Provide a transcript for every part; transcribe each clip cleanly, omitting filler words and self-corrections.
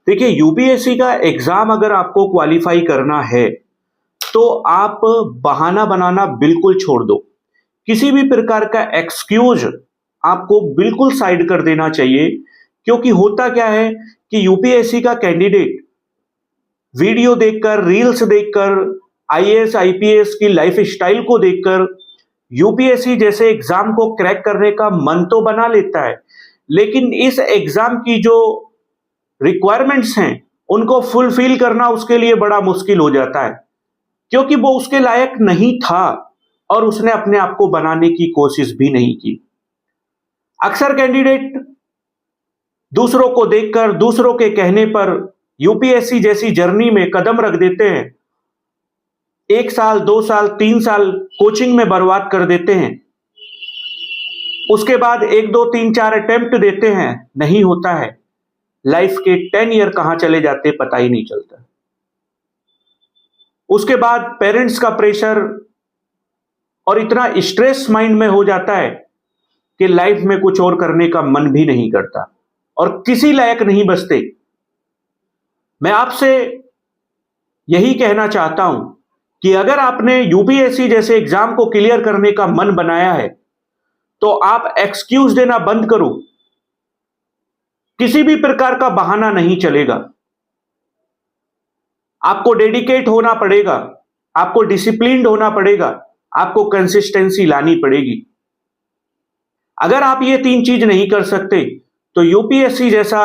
देखिए, यूपीएससी का एग्जाम अगर आपको क्वालिफाई करना है तो आप बहाना बनाना बिल्कुल छोड़ दो। किसी भी प्रकार का एक्सक्यूज आपको बिल्कुल साइड कर देना चाहिए, क्योंकि होता क्या है कि यूपीएससी का कैंडिडेट वीडियो देखकर, रील्स देखकर, आईएएस आईपीएस की लाइफ स्टाइल को देखकर यूपीएससी जैसे एग्जाम को क्रैक करने का मन तो बना लेता है, लेकिन इस एग्जाम की जो रिक्वायरमेंट्स हैं उनको फुलफिल करना उसके लिए बड़ा मुश्किल हो जाता है, क्योंकि वो उसके लायक नहीं था और उसने अपने आप को बनाने की कोशिश भी नहीं की। अक्सर कैंडिडेट दूसरों को देखकर, दूसरों के कहने पर यूपीएससी जैसी जर्नी में कदम रख देते हैं। 1 साल, 2 साल, 3 साल कोचिंग में बर्बाद कर देते हैं। उसके बाद 1, 2, 3, 4 अटेम्प्ट देते हैं, नहीं होता है। लाइफ के 10 ईयर कहां चले जाते पता ही नहीं चलता। उसके बाद पेरेंट्स का प्रेशर और इतना स्ट्रेस माइंड में हो जाता है कि लाइफ में कुछ और करने का मन भी नहीं करता और किसी लायक नहीं बचते। मैं आपसे यही कहना चाहता हूं कि अगर आपने यूपीएससी जैसे एग्जाम को क्लियर करने का मन बनाया है तो आप एक्सक्यूज देना बंद करो। किसी भी प्रकार का बहाना नहीं चलेगा। आपको डेडिकेट होना पड़ेगा, आपको डिसिप्लिन्ड होना पड़ेगा, आपको कंसिस्टेंसी लानी पड़ेगी। अगर आप ये 3 चीज नहीं कर सकते तो यूपीएससी जैसा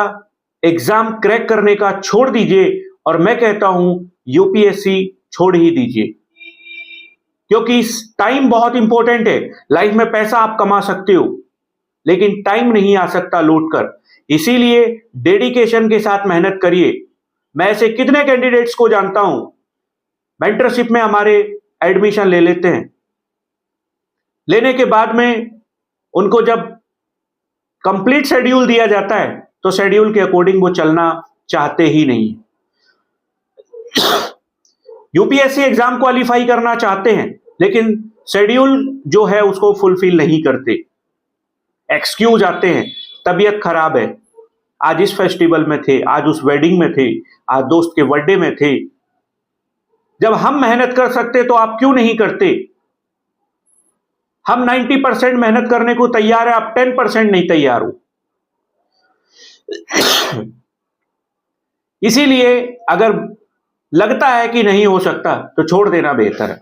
एग्जाम क्रैक करने का छोड़ दीजिए, और मैं कहता हूं यूपीएससी छोड़ ही दीजिए, क्योंकि टाइम बहुत इंपॉर्टेंट है। लाइफ में पैसा आप कमा सकते हो, लेकिन टाइम नहीं आ सकता लौट कर। इसीलिए डेडिकेशन के साथ मेहनत करिए। मैं ऐसे कितने कैंडिडेट्स को जानता हूं, मेंटरशिप में हमारे एडमिशन ले लेते हैं, लेने के बाद में उनको जब कंप्लीट शेड्यूल दिया जाता है तो शेड्यूल के अकॉर्डिंग वो चलना चाहते ही नहीं। यूपीएससी एग्जाम क्वालिफाई करना चाहते हैं, लेकिन शेड्यूल जो है उसको फुलफिल नहीं करते। एक्सक्यूज आते हैं, तबीयत खराब है, आज इस फेस्टिवल में थे, आज उस वेडिंग में थे, आज दोस्त के बर्थडे में थे। जब हम मेहनत कर सकते तो आप क्यों नहीं करते? हम 90% मेहनत करने को तैयार है, आप 10% नहीं तैयार हो। इसीलिए अगर लगता है कि नहीं हो सकता तो छोड़ देना बेहतर है।